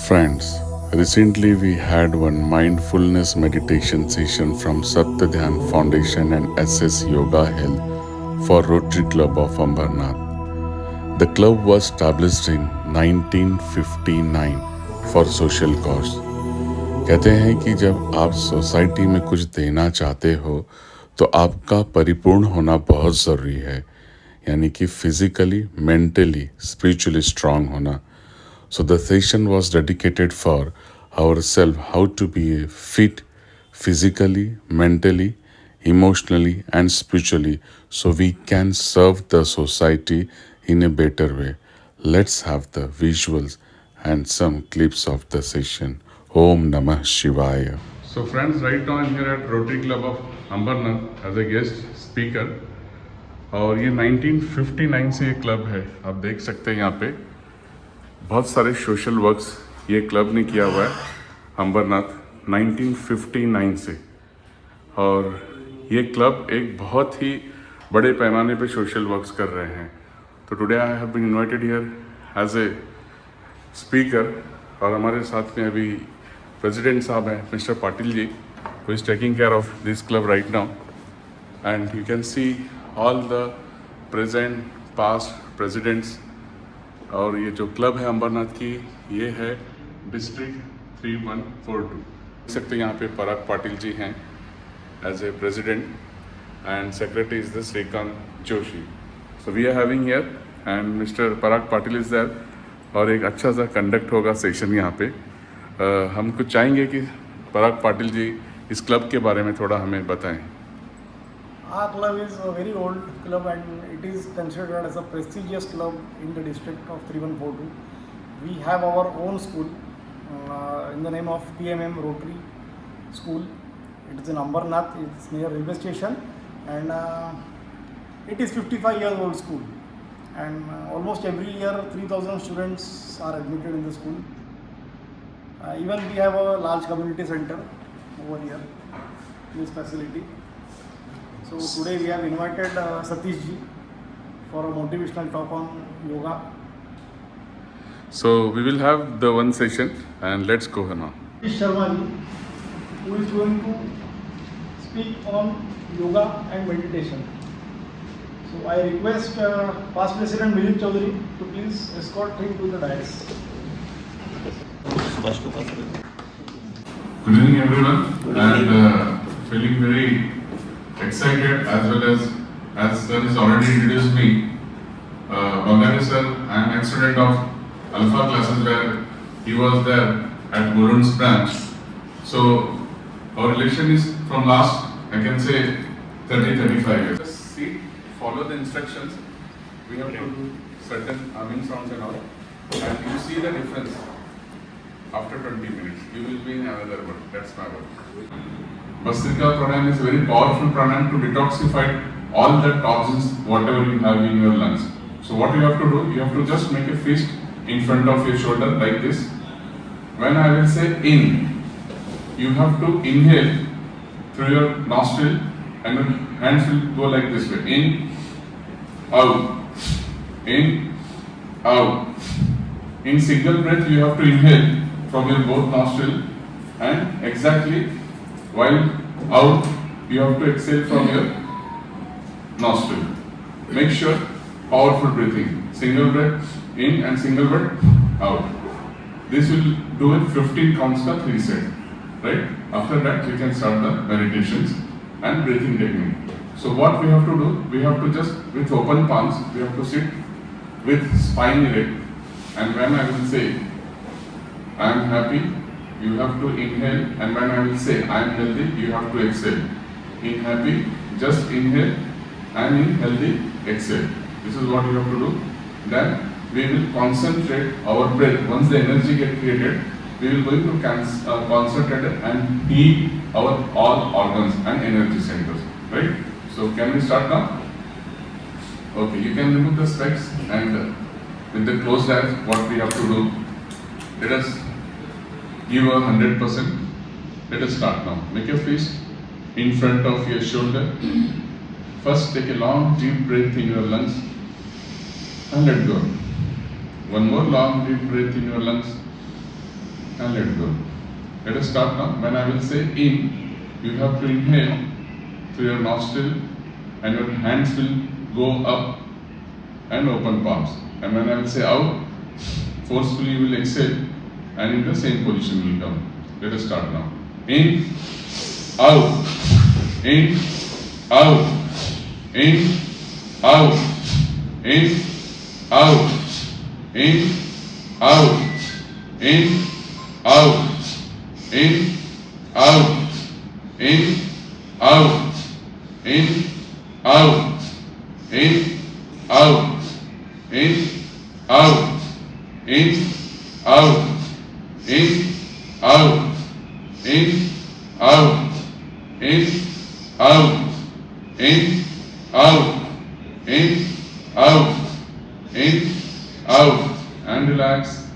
Friends, recently we had one mindfulness meditation session from Satyadhyan Foundation and SS Yoga Health for Rotary Club of Ambernath. The club was established in 1959 for social cause. कहते हैं कि जब आप society में कुछ देना चाहते हो तो आपका परिपूर्ण होना बहुत ज़रूरी है, यानी कि फिजिकली, मेंटली, स्पिरिचुअली स्ट्रांग होना. So the session was dedicated for ourselves how to be fit physically, mentally, emotionally and spiritually so we can serve the society in a better way. Let's have the visuals and some clips of the session. Om Namah Shivaya. So friends, right now I'm here at Rotary Club of Ambernath as a guest speaker. और ये 1959 से ये club है, आप देख सकते हैं यहाँ पे बहुत सारे सोशल वर्क्स ये क्लब ने किया हुआ है अंबरनाथ 1959 से. और ये क्लब एक बहुत ही बड़े पैमाने पे सोशल वर्क्स कर रहे हैं. तो today I have been invited here as a speaker. और हमारे साथ में अभी प्रेसिडेंट साहब हैं mister Patil ji, who is taking care of this club right now. And you can see all the present past presidents. और ये जो क्लब है अंबरनाथ की, ये है डिस्ट्रिक्ट 3142. देख सकते हैं यहाँ पे पराग पाटिल जी हैं as a president and secretary is the Shrikant Joshi. So we are having here and mister Parag Patil is there. और एक अच्छा सा कंडक्ट होगा सेशन यहाँ पे. हम कुछ चाहेंगे कि पराग पाटिल जी इस क्लब के बारे में थोड़ा हमें बताएं. Our club is a very old club and it is considered as a prestigious club in the district of 3142. We have our own school in the name of PMM Rotary School. It is in Ambernath, it's near railway station, and it is 55 years old school. And almost every year 3,000 students are admitted in the school. Even we have a large community center over here in this facility. So today we have invited Satish ji for a motivational talk on yoga. So we will have the one session and let's go now. Satish Sharma ji, who is going to speak on yoga and meditation. So I request past President Milind Chaudhary to please escort him to the dais. Good evening everyone, and feeling very excited as well as sir has already introduced me. Bangare sir, I am a student of Alpha classes where he was there at Burun's branch. So our relation is from last, I can say 30-35 years. Just see, follow the instructions. We have to do certain arming sounds and all, and you see the difference. After 20 minutes, you will be in another world. That's my world. Bhastrika pranayam is a very powerful pranayam to detoxify all the toxins whatever you have in your lungs. So what you have to do, you have to just make a fist in front of your shoulder like this. When I will say in, you have to inhale through your nostril and your hands will go like this way. In, out, in, out. In single breath you have to inhale from your both nostril and exactly while out you have to exhale from your nostril. Make sure powerful breathing, single breath in and single breath out. This will do it 15 counts ka 3 set, right? After that we can start the meditations and breathing technique. So what we have to do, we have to just with open palms we have to sit with spine erect, and when I will say I am happy, you have to inhale, and when I will say I am healthy, you have to exhale. In happy, just inhale, and in healthy, exhale. This is what you have to do. Then we will concentrate our breath. Once the energy get created, we will going to concentrate and heal our all organs and energy centers. Right? So can we start now? Okay, you can remove the specs, and with the closed eyes, what we have to do? Let us give a 100%. Let us start now. Make your fist in front of your shoulder. First take a long deep breath in your lungs and let go. One more long deep breath in your lungs and let go. Let us start now. When I will say in, you have to inhale through your nostril and your hands will go up and open palms. And when I will say out, forcefully you will exhale and in the same position will come. Let us start now. In, out, in, out, in, out, in, out, in, out, in, out, in, out, in, out, in, out, in, out, in, out, in, out, in, out, in, out, in, out, in, out, in, out, in, out, and relax.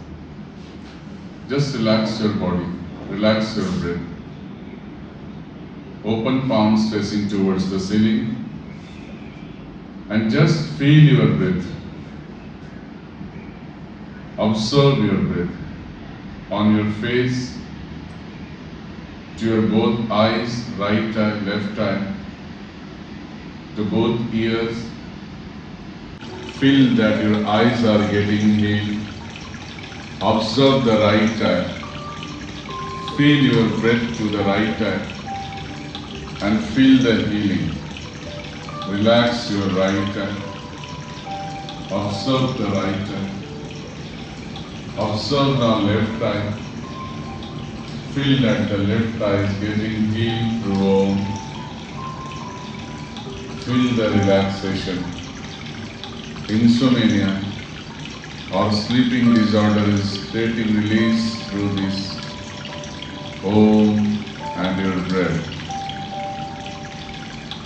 Just relax your body, relax your breath. Open palms facing towards the ceiling and just feel your breath. Observe your breath on your face, to your both eyes, right eye, left eye, to both ears. Feel that your eyes are getting healed. Observe the right eye. Feel your breath to the right eye and feel the healing. Relax your right eye. Observe the right eye. Observe now left eye. Feel that the left eye is getting healed through Om. Feel the relaxation. Insomnia or sleeping disorder is getting released through this Om and your breath.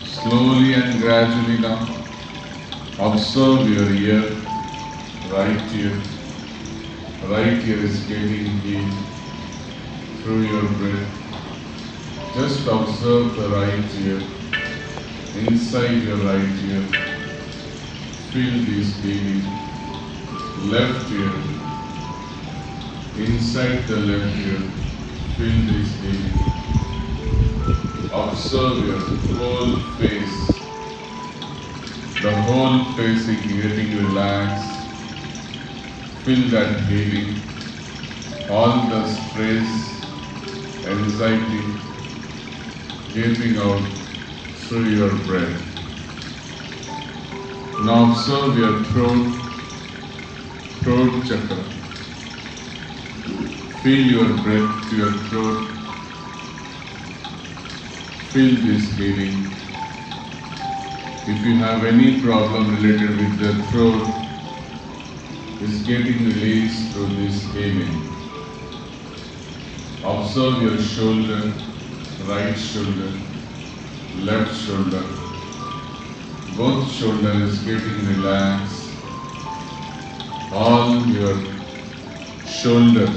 Slowly and gradually now, observe your ear, right ear. Right ear is getting healed through your breath. Just observe the right ear, inside your right ear. Feel this healing. Left ear, inside the left ear. Feel this healing. Observe your whole face. The whole face is getting relaxed. Feel that healing. All the stress, anxiety getting out through your breath. Now observe your throat chakra. Feel your breath to your throat. Feel this healing. If you have any problem related with the throat, it's getting released through this healing. Observe your shoulder, right shoulder, left shoulder. Both shoulders is getting relaxed. All your shoulder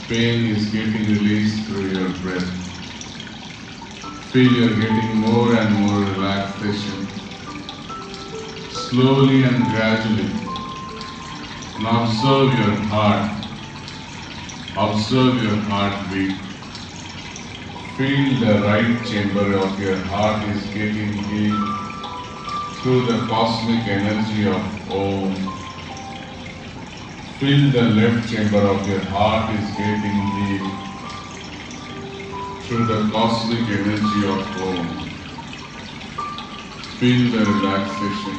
pain is getting released through your breath. Feel you're getting more and more relaxation. Slowly and gradually. Now observe your heart. Observe your heartbeat. Feel the right chamber of your heart is getting healed through the cosmic energy of Om. Feel the left chamber of your heart is getting healed through the cosmic energy of Om. Feel the relaxation.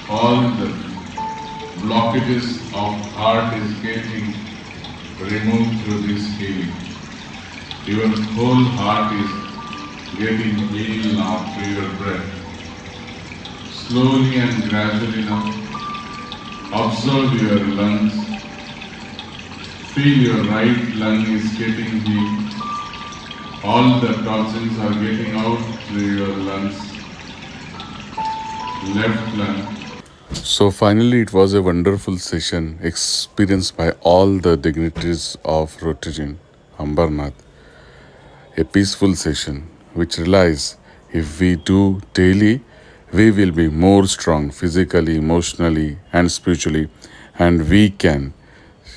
All the blockages of heart is getting removed through this healing. Your whole heart is getting healed now through your breath. Slowly and gradually now, observe your lungs. Feel your right lung is getting healed. All the toxins are getting out through your lungs. Left lung. So finally, it was a wonderful session experienced by all the dignitaries of Rotary Ambarnath. A peaceful session which relies if we do daily, we will be more strong physically, emotionally, and spiritually, and we can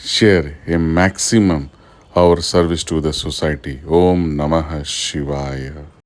share a maximum our service to the society. Om Namah Shivaya.